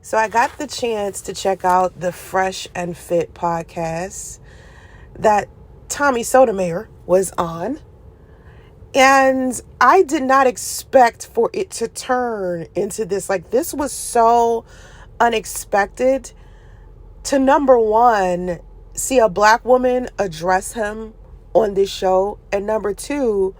So I got the chance to check out the Fresh and Fit podcast that Tommy Sotomayor was on. And I did not expect for it to turn into this. Like, this was so unexpected to, number one, see a black woman address him on this show. And number two,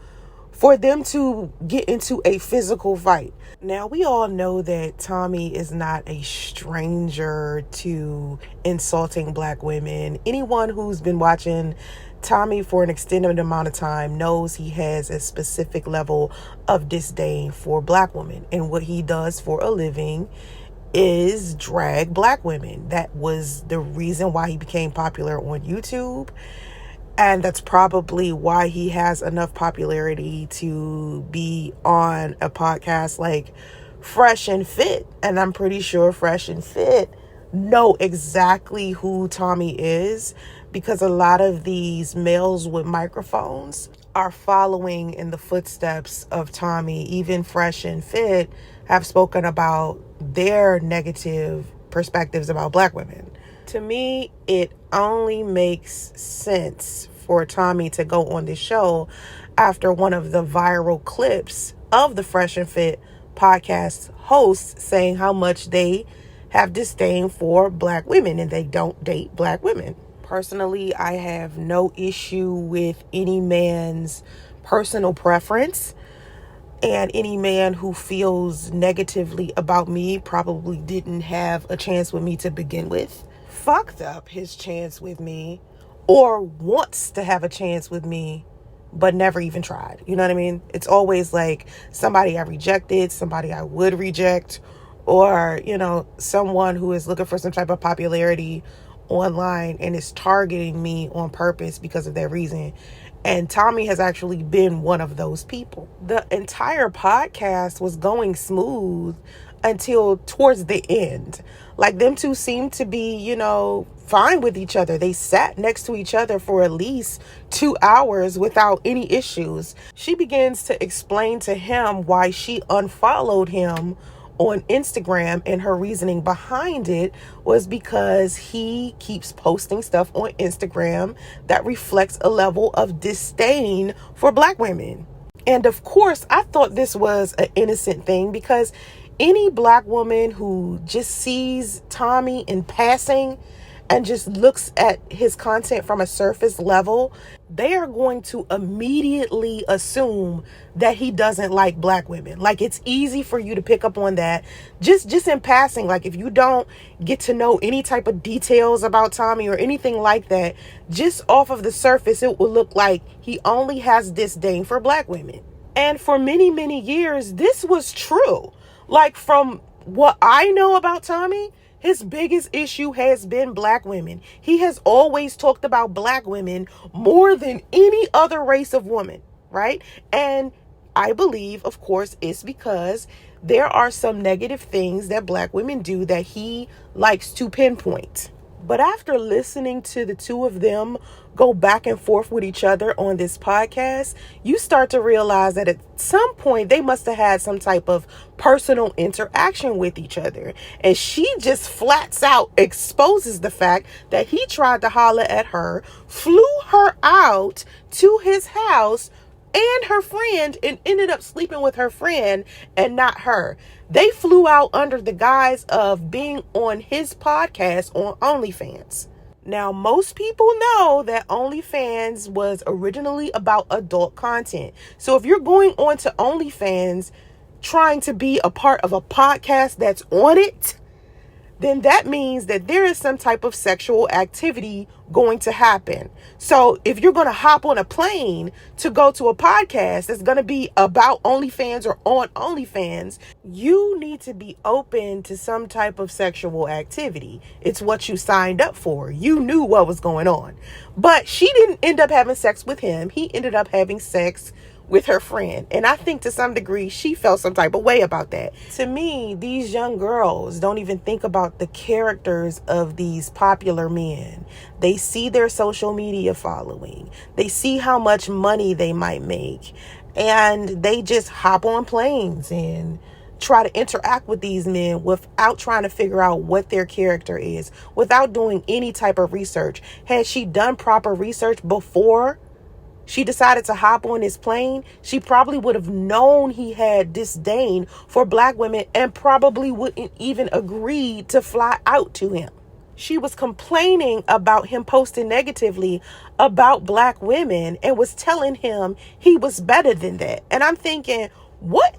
for them to get into a physical fight. Now, we all know that Tommy is not a stranger to insulting black women. Anyone who's been watching Tommy for an extended amount of time knows he has a specific level of disdain for black women. And what he does for a living is drag black women. That was the reason why he became popular on YouTube. And that's probably why he has enough popularity to be on a podcast like Fresh and Fit. And I'm pretty sure Fresh and Fit know exactly who Tommy is, because a lot of these males with microphones are following in the footsteps of Tommy. Even Fresh and Fit have spoken about their negative perspectives about black women. To me, it only makes sense for Tommy to go on this show after one of the viral clips of the Fresh and Fit podcast hosts saying how much they have disdain for black women and they don't date black women. Personally, I have no issue with any man's personal preference. And any man who feels negatively about me probably didn't have a chance with me to begin with. Fucked up his chance with me, or wants to have a chance with me, but never even tried. You know what I mean? It's always like somebody I rejected, somebody I would reject, or, someone who is looking for some type of popularity online and is targeting me on purpose because of that reason. And Tommy has actually been one of those people. The entire podcast was going smooth until towards the end. Like, them two seemed to be, fine with each other. They sat next to each other for at least 2 hours without any issues. She begins to explain to him why she unfollowed him on Instagram, and her reasoning behind it was because he keeps posting stuff on Instagram that reflects a level of disdain for black women. And of course, I thought this was an innocent thing, because any black woman who just sees Tommy in passing and just looks at his content from a surface level, they are going to immediately assume that he doesn't like black women. Like, it's easy for you to pick up on that just in passing. Like, if you don't get to know any type of details about Tommy or anything like that, just off of the surface, it will look like he only has disdain for black women. And for many, many years, this was true. Like, from what I know about Tommy, his biggest issue has been black women. He has always talked about black women more than any other race of woman, right? And I believe, of course, it's because there are some negative things that black women do that he likes to pinpoint. But after listening to the two of them go back and forth with each other on this podcast, you start to realize that at some point they must have had some type of personal interaction with each other. And she just flats out exposes the fact that he tried to holler at her, flew her out to his house and her friend, and ended up sleeping with her friend and not her. They flew out under the guise of being on his podcast on OnlyFans. Now, most people know that OnlyFans was originally about adult content. So if you're going on to OnlyFans trying to be a part of a podcast that's on it, then that means that there is some type of sexual activity going to happen. So if you're going to hop on a plane to go to a podcast that's going to be about OnlyFans or on OnlyFans, you need to be open to some type of sexual activity. It's what you signed up for. You knew what was going on. But she didn't end up having sex with him. He ended up having sex with her friend. And I think to some degree she felt some type of way about that. To me, these young girls don't even think about the characters of these popular men. They see their social media following. They see how much money they might make. And they just hop on planes and try to interact with these men without trying to figure out what their character is, without doing any type of research. Had she done proper research before she decided to hop on his plane, she probably would have known he had disdain for black women and probably wouldn't even agree to fly out to him. She was complaining about him posting negatively about black women and was telling him he was better than that. And I'm thinking, what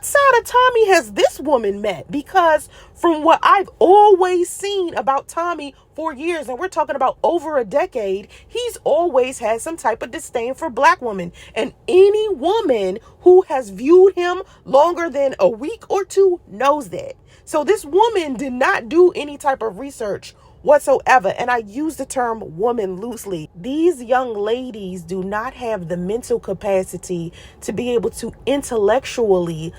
side of Tommy has this woman met? Because from what I've always seen about Tommy for years, and we're talking about over a decade, he's always had some type of disdain for black women. And any woman who has viewed him longer than a week or two knows that. So this woman did not do any type of research whatsoever. And I use the term woman loosely. These young ladies do not have the mental capacity to be able to intellectually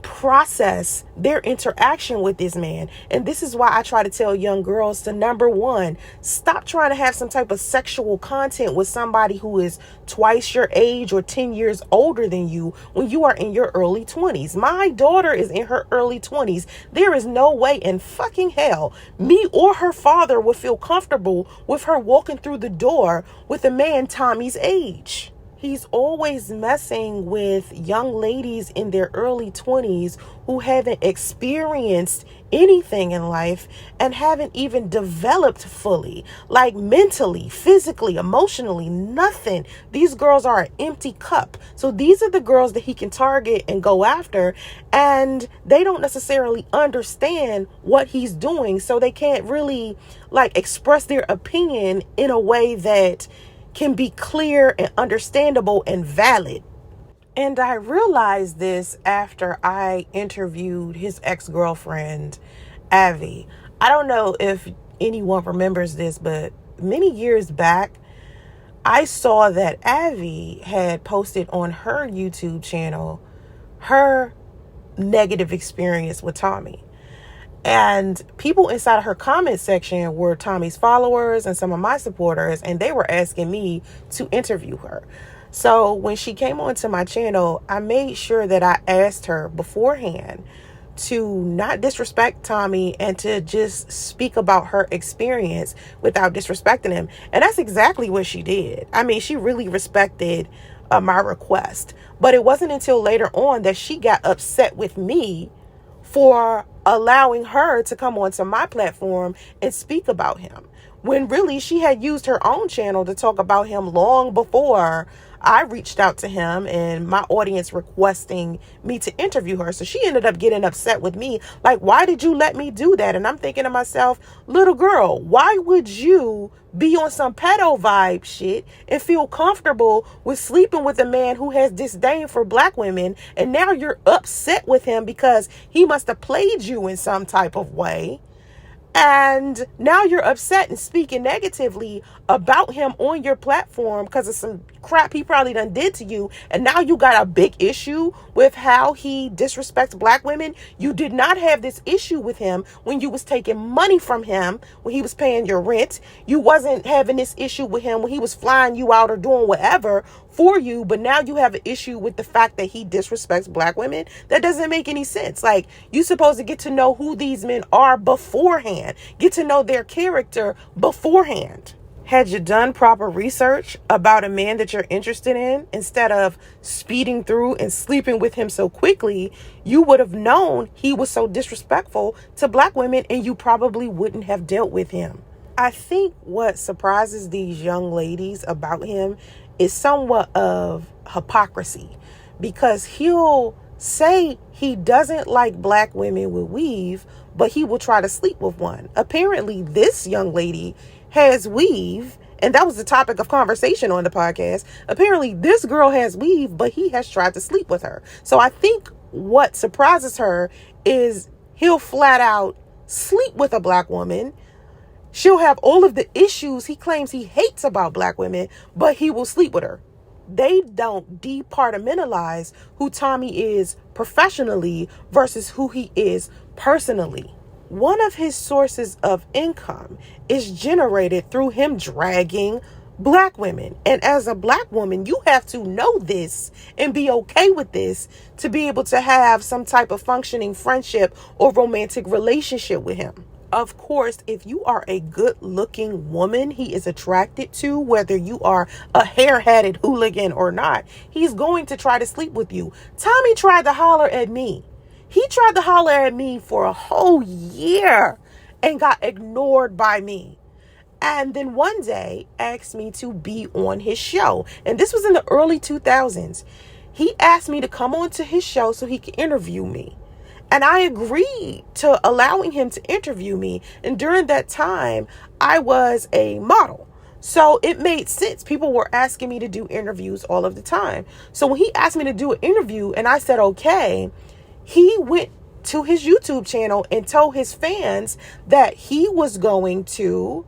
process their interaction with this man. And this is why I try to tell young girls to, number one, stop trying to have some type of sexual content with somebody who is twice your age or 10 years older than you when you are in your early 20s. My daughter is in her early 20s. There is no way in fucking hell me or her father would feel comfortable with her walking through the door with a man Tommy's age. He's always messing with young ladies in their early 20s who haven't experienced anything in life and haven't even developed fully, like mentally, physically, emotionally, nothing. These girls are an empty cup. So these are the girls that he can target and go after, and they don't necessarily understand what he's doing, so they can't really express their opinion in a way that can be clear and understandable and valid. And I realized this after I interviewed his ex-girlfriend, Avi. I don't know if anyone remembers this, but many years back, I saw that Avi had posted on her YouTube channel her negative experience with Tommy. And people inside of her comment section were Tommy's followers and some of my supporters, and they were asking me to interview her. So when she came onto my channel, I made sure that I asked her beforehand to not disrespect Tommy and to just speak about her experience without disrespecting him. And that's exactly what she did. I mean, she really respected my request. But it wasn't until later on that she got upset with me for allowing her to come onto my platform and speak about him, when really she had used her own channel to talk about him long before I reached out to him and my audience requesting me to interview her. So she ended up getting upset with me. Like, why did you let me do that? And I'm thinking to myself, little girl, why would you be on some pedo vibe shit and feel comfortable with sleeping with a man who has disdain for black women, and now you're upset with him because he must have played you in some type of way? And now you're upset and speaking negatively about him on your platform because of some crap he probably done did to you. And now you got a big issue with how he disrespects black women. You did not have this issue with him when you was taking money from him, when he was paying your rent. You wasn't having this issue with him when he was flying you out or doing whatever for you. But now you have an issue with the fact that he disrespects black women. That doesn't make any sense. Like, you're supposed to get to know who these men are beforehand. Get to know their character beforehand. Had you done proper research about a man that you're interested in, instead of speeding through and sleeping with him so quickly, you would have known he was so disrespectful to black women, and you probably wouldn't have dealt with him. I think what surprises these young ladies about him is somewhat of hypocrisy, because he'll say he doesn't like black women with weave, but he will try to sleep with one. Apparently, this young lady has weave, and that was the topic of conversation on the podcast. Apparently, this girl has weave, but he has tried to sleep with her. So I think what surprises her is he'll flat out sleep with a black woman. She'll have all of the issues he claims he hates about black women, but he will sleep with her. They don't departmentalize who Tommy is professionally versus who he is personally. One of his sources of income is generated through him dragging black women. And as a black woman, you have to know this and be okay with this to be able to have some type of functioning friendship or romantic relationship with him. Of course, if you are a good looking woman he is attracted to, whether you are a hare-headed hooligan or not, he's going to try to sleep with you. Tommy tried to holler at me. He tried to holler at me for a whole year and got ignored by me. And then one day asked me to be on his show. And this was in the early 2000s. He asked me to come on to his show so he could interview me. And I agreed to allowing him to interview me. And during that time, I was a model. So it made sense. People were asking me to do interviews all of the time. So when he asked me to do an interview and I said, okay, he went to his YouTube channel and told his fans that he was going to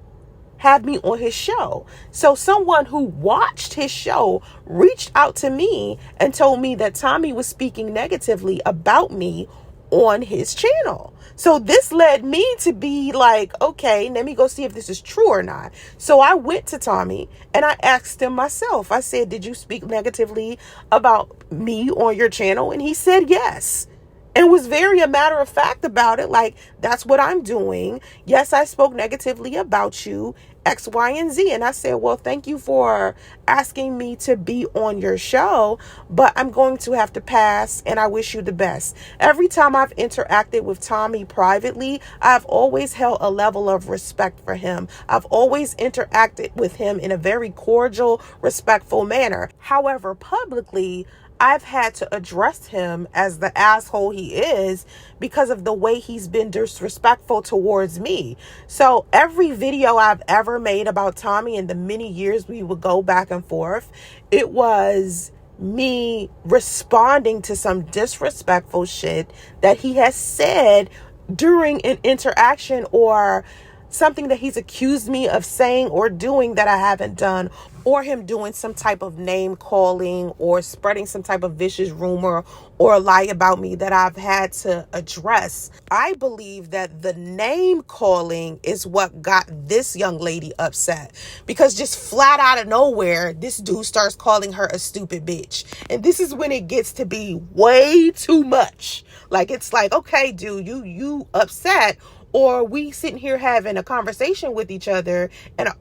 have me on his show. So someone who watched his show reached out to me and told me that Tommy was speaking negatively about me on his channel. So this led me to be like, okay, let me go see if this is true or not. So I went to Tommy and I asked him myself. I said, did you speak negatively about me on your channel? And he said yes. And was very a matter of fact about it. Like, that's what I'm doing. Yes, I spoke negatively about you, X, Y, and Z. And I said, well, thank you for asking me to be on your show, but I'm going to have to pass and I wish you the best. Every time I've interacted with Tommy privately, I've always held a level of respect for him. I've always interacted with him in a very cordial, respectful manner. However, publicly, I've had to address him as the asshole he is because of the way he's been disrespectful towards me. So every video I've ever made about Tommy in the many years we would go back and forth, it was me responding to some disrespectful shit that he has said during an interaction or something that he's accused me of saying or doing that I haven't done, or him doing some type of name calling or spreading some type of vicious rumor or lie about me that I've had to address. I believe that the name calling is what got this young lady upset, because just flat out of nowhere, this dude starts calling her a stupid bitch. And this is when it gets to be way too much. Like, it's like, okay, dude, you upset, or we sitting here having a conversation with each other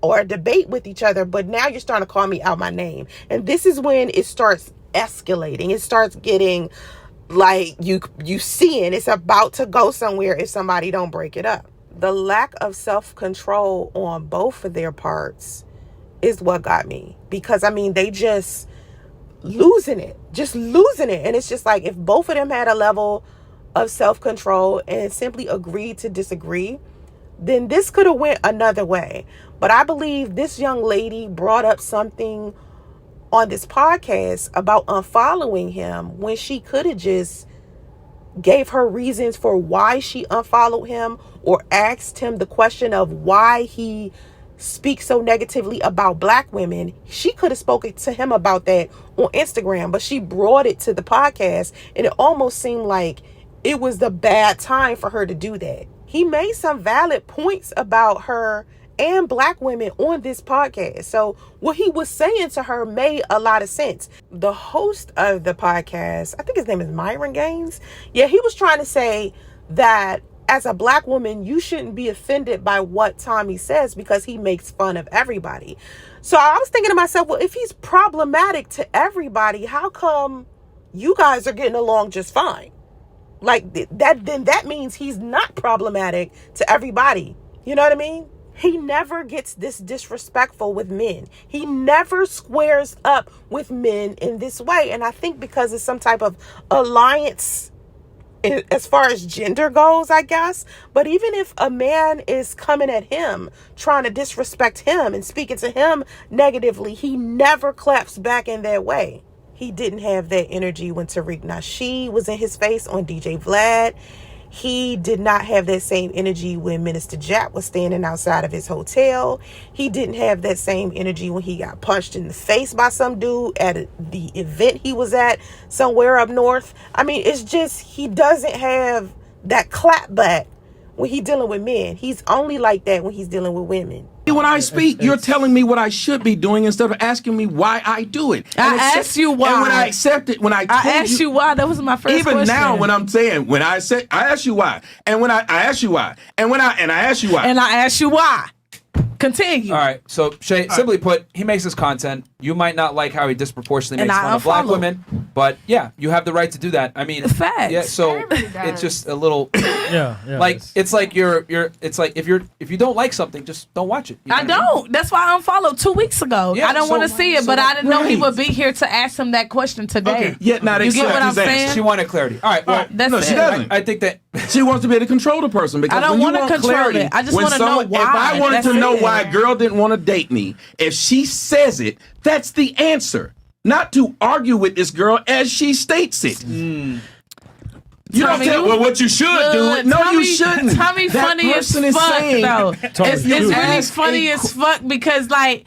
or a debate with each other, but now you're starting to call me out my name. And this is when it starts escalating. It starts getting like you seeing it's about to go somewhere if somebody don't break it up. The lack of self-control on both of their parts is what got me, because I mean, they just losing it. And it's just like, if both of them had a level of self-control and simply agreed to disagree, then this could have went another way. But I believe this young lady brought up something on this podcast about unfollowing him when she could have just gave her reasons for why she unfollowed him, or asked him the question of why he speaks so negatively about black women. She could have spoken to him about that on Instagram, but she brought it to the podcast, and it almost seemed like it was the bad time for her to do that. He made some valid points about her and black women on this podcast. So what he was saying to her made a lot of sense. The host of the podcast, I think his name is Myron Gaines. Yeah, he was trying to say that as a black woman, you shouldn't be offended by what Tommy says because he makes fun of everybody. So I was thinking to myself, well, if he's problematic to everybody, how come you guys are getting along just fine? Like that, then that means he's not problematic to everybody. You know what I mean? He never gets this disrespectful with men. He never squares up with men in this way. And I think because it's some type of alliance as far as gender goes, I guess. But even if a man is coming at him, trying to disrespect him and speaking to him negatively, he never claps back in that way. He didn't have that energy when Tariq Nasheed was in his face on DJ Vlad. He did not have that same energy when Minister Jack was standing outside of his hotel. He didn't have that same energy when he got punched in the face by some dude at the event he was at somewhere up north. I mean, it's just, he doesn't have that clap back when he's dealing with men. He's only like that when he's dealing with women. When I speak, you're telling me what I should be doing instead of asking me why I do it. I asked you why. And when I accept it, when I asked you why, that was my first question. Even now, when I'm saying, when I say, I ask you why, and when I ask you why, and when I ask you why, and I ask you why. Continue. All right. So, Shay, simply put, he makes his content. You might not like how he disproportionately makes fun of black women, but yeah, you have the right to do that. I mean, facts. Yeah. So it's just a little. Yeah. Like it's like it's like if you don't like something, just don't watch it. I don't. That's why I unfollowed 2 weeks ago. Yeah, I don't want to see it, but I didn't know he would be here to ask him that question today. Okay. Yet not you get what I'm saying? She wanted clarity. All right. Well, that's no, she doesn't. I think that she wants to be able to control the person because I don't want to control clarity, it. I just want to know why. If I wanted to know why a girl didn't want to date me, if she says it, that's the answer. Not to argue with this girl as she states it. You don't tell well what you should do. No, you shouldn't. Tommy funny as fuck though. It's really funny as fuck because like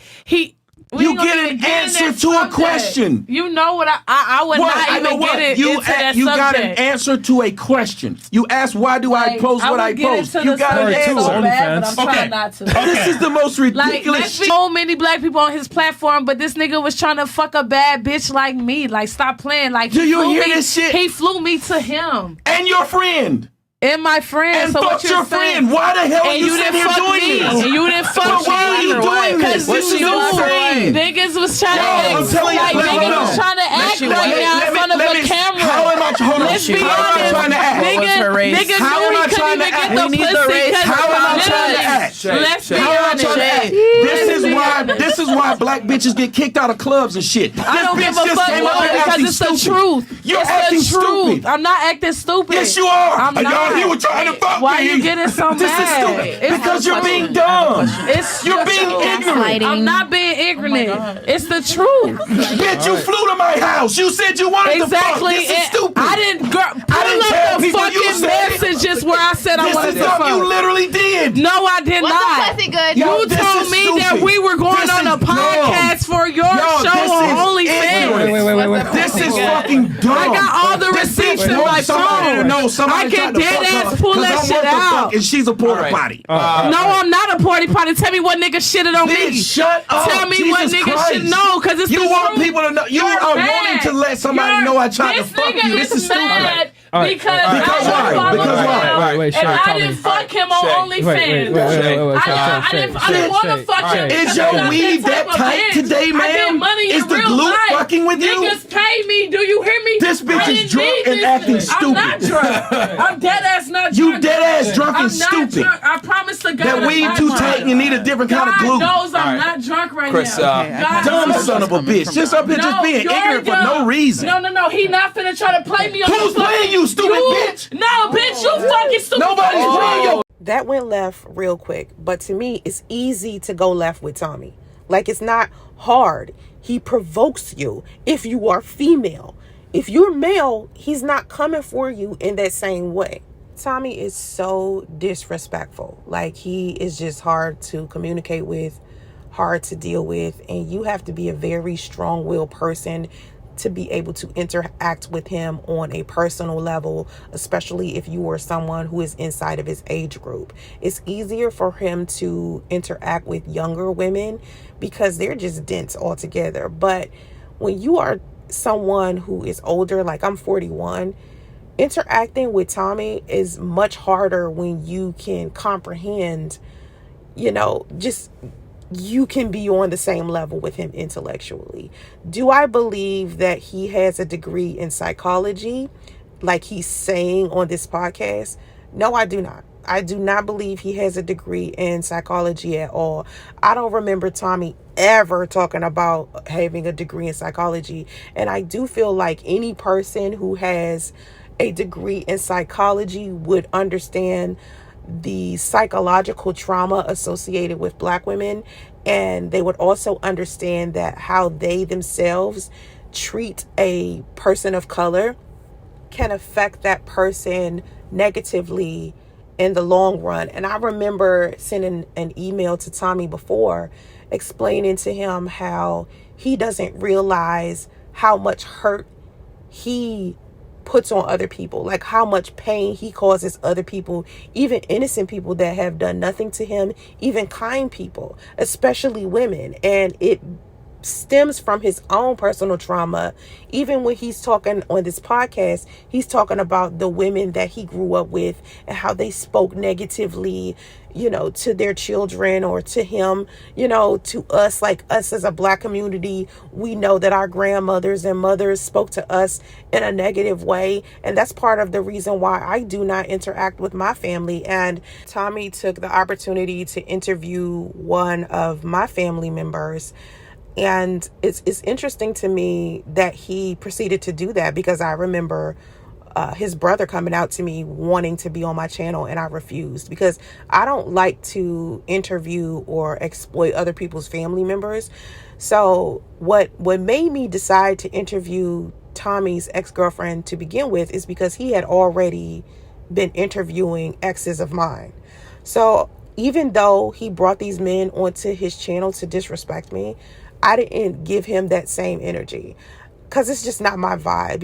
you get an answer to a question. You know what? I would not even get it into that you subject. got an answer to a question. You ask why do I post what I post? You got an answer. So bad, but I'm trying not to. This is the most ridiculous shit. So many black people on his platform, but this nigga was trying to fuck a bad bitch like me. Like, stop playing. Like, do you hear this shit? He flew me to him and your friend. And my friend. And so fuck your friend. Why the hell are you sitting here doing this? And you didn't fuck me. Why are you doing this? Because you knew niggas was trying to act. Niggas was trying to act right now in front of a camera. How am I Let's be honest. trying to act? Nigga how am I trying to act? How am I trying to act? Let's be honest. This is why black bitches get kicked out of clubs and shit. I don't give a fuck because it's the truth. You're acting stupid. I'm not acting stupid. Yes, you are. I'm not. You were trying to fuck me. Why are you getting so mad? This is stupid. Because you're being dumb. You're being ignorant. I'm not being ignorant. It's the truth. Bitch, you flew to my house. You said you wanted to fuck. This is stupid. I didn't tell the fucking messages where I said I wanted to fuck. You literally did. No, I did not. Pussy good? You told me that we were going on a podcast for your show on OnlyFans. Wait. This is fucking dumb. I got all the receipts in my phone. I can dead ass pull that shit out. And she's a porta potty. No, I'm not a porta potty. Tell me what nigga shitted on me. Shut up. Tell me what nigga should know, because it's the truth. You want people to know. You are wanting to let somebody know I tried to fuck you. This is stupid. Because why? Wait, and I didn't fuck him on OnlyFans. I didn't want to fuck him. Is your weave that tight today, man? I get money is in the real glue life. fucking with you? Niggas pay me. Do you hear me? This bitch is drunk and acting stupid. I'm not drunk. I'm dead ass not drunk. You dead ass drunk and stupid. I promise to God. That weave too tight and you need a different kind of glue. God knows I'm not drunk right Chris, now. Dumb son of a bitch. Just up here just being ignorant for no reason. No. He not finna try to play me on Who's playing you, stupid bitch? No, bitch, you fucking stupid. Nobody's playing you. That went left real quick, but to me, it's easy to go left with Tommy. Like, it's not hard. He provokes you if you are female. If you're male, he's not coming for you in that same way. Tommy is so disrespectful. Like, he is just hard to communicate with, hard to deal with, and you have to be a very strong-willed person to be able to interact with him on a personal level, especially if you are someone who is inside of his age group. It's easier for him to interact with younger women because they're just dense altogether. But when you are someone who is older, like I'm 41, interacting with Tommy is much harder when you can comprehend, just you can be on the same level with him intellectually. Do I believe that he has a degree in psychology, like he's saying on this podcast? No, I do not. I do not believe he has a degree in psychology at all. I don't remember Tommy ever talking about having a degree in psychology. And I do feel like any person who has a degree in psychology would understand the psychological trauma associated with Black women, and they would also understand that how they themselves treat a person of color can affect that person negatively in the long run. And I remember sending an email to Tommy before, explaining to him how he doesn't realize how much hurt he puts on other people, like how much pain he causes other people, even innocent people that have done nothing to him, even kind people, especially women. And it stems from his own personal trauma. Even when he's talking on this podcast, he's talking about the women that he grew up with and how they spoke negatively, to their children or to him, to us, like us as a Black community. We know that our grandmothers and mothers spoke to us in a negative way. And that's part of the reason why I do not interact with my family. And Tommy took the opportunity to interview one of my family members. And it's interesting to me that he proceeded to do that, because I remember his brother coming out to me wanting to be on my channel, and I refused, because I don't like to interview or exploit other people's family members. So what made me decide to interview Tommy's ex-girlfriend to begin with is because he had already been interviewing exes of mine. So even though he brought these men onto his channel to disrespect me, I didn't give him that same energy, because it's just not my vibe.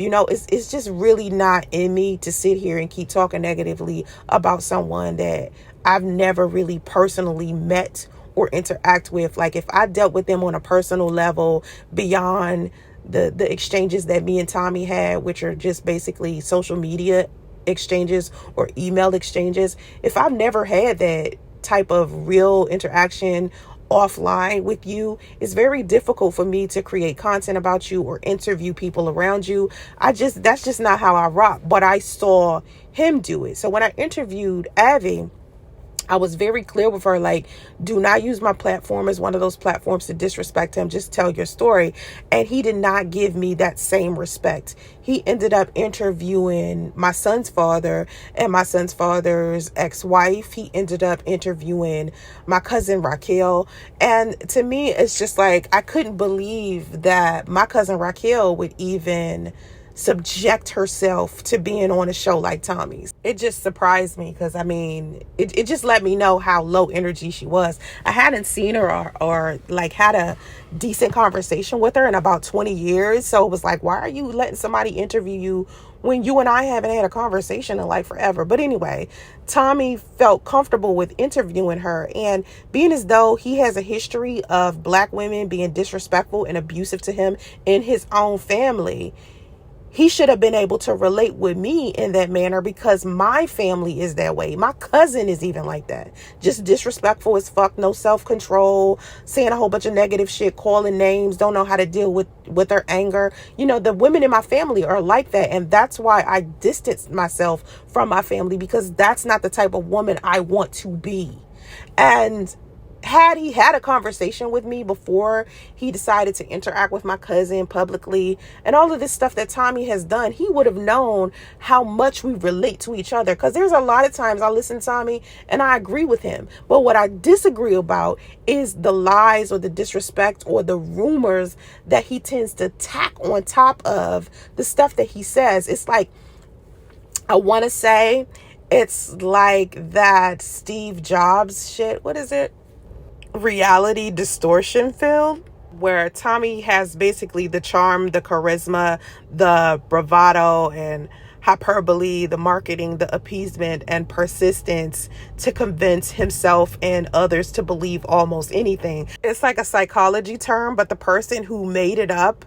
It's just really not in me to sit here and keep talking negatively about someone that I've never really personally met or interact with. Like, if I dealt with them on a personal level beyond the exchanges that me and Tommy had, which are just basically social media exchanges or email exchanges, if I've never had that type of real interaction offline with you, it's very difficult for me to create content about you or interview people around you. That's just not how I rock. But I saw him do it. So when I interviewed Avi, I was very clear with her, like, do not use my platform as one of those platforms to disrespect him. Just tell your story. And he did not give me that same respect. He ended up interviewing my son's father and my son's father's ex-wife. He ended up interviewing my cousin Raquel. And to me, it's just like, I couldn't believe that my cousin Raquel would even subject herself to being on a show like Tommy's. It just surprised me, because it just let me know how low energy she was. I hadn't seen her or like had a decent conversation with her in about 20 years. So it was like, why are you letting somebody interview you when you and I haven't had a conversation in like forever? But anyway, Tommy felt comfortable with interviewing her, and being as though he has a history of Black women being disrespectful and abusive to him in his own family, he should have been able to relate with me in that manner, because my family is that way. My cousin is even like that. Just disrespectful as fuck, no self-control, saying a whole bunch of negative shit, calling names, don't know how to deal with their anger. The women in my family are like that. And that's why I distanced myself from my family, because that's not the type of woman I want to be. And had he had a conversation with me before he decided to interact with my cousin publicly and all of this stuff that Tommy has done, he would have known how much we relate to each other. Because there's a lot of times I listen to Tommy and I agree with him, but what I disagree about is the lies or the disrespect or the rumors that he tends to tack on top of the stuff that he says. It's like, I want to say it's like that Steve Jobs shit. What is it? Reality distortion field, where Tommy has basically the charm, the charisma, the bravado and hyperbole, the marketing, the appeasement and persistence to convince himself and others to believe almost anything. It's like a psychology term, but the person who made it up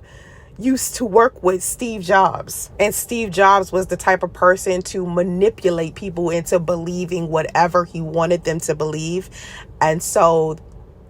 used to work with Steve Jobs. And Steve Jobs was the type of person to manipulate people into believing whatever he wanted them to believe. And so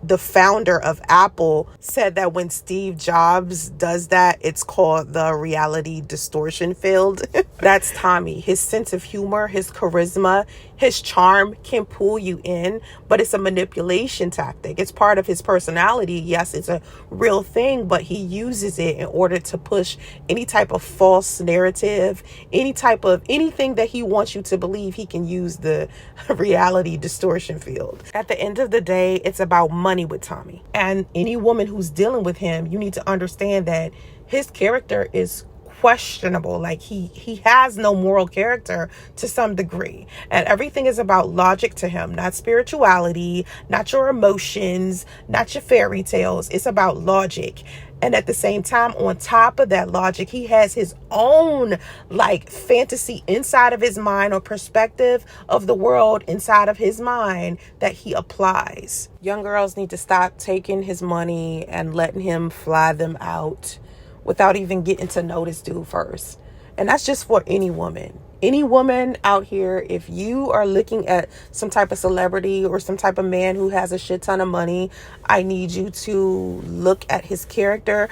the founder of Apple said that when Steve Jobs does that, it's called the reality distortion field. That's Tommy. His sense of humor, his charisma, his charm can pull you in, but it's a manipulation tactic. It's part of his personality. Yes, it's a real thing, but he uses it in order to push any type of false narrative, anything that he wants you to believe. He can use the reality distortion field. At the end of the day, it's about money with Tommy. And any woman who's dealing with him, you need to understand that his character is questionable. Like he has no moral character to some degree, and everything is about logic to him, not spirituality, not your emotions, not your fairy tales. It's about logic. And at the same time, on top of that logic, he has his own like fantasy inside of his mind or perspective of the world inside of his mind that he applies. Young girls need to stop taking his money and letting him fly them out without even getting to know this dude first. And that's just for any woman. Any woman out here, if you are looking at some type of celebrity or some type of man who has a shit ton of money, I need you to look at his character.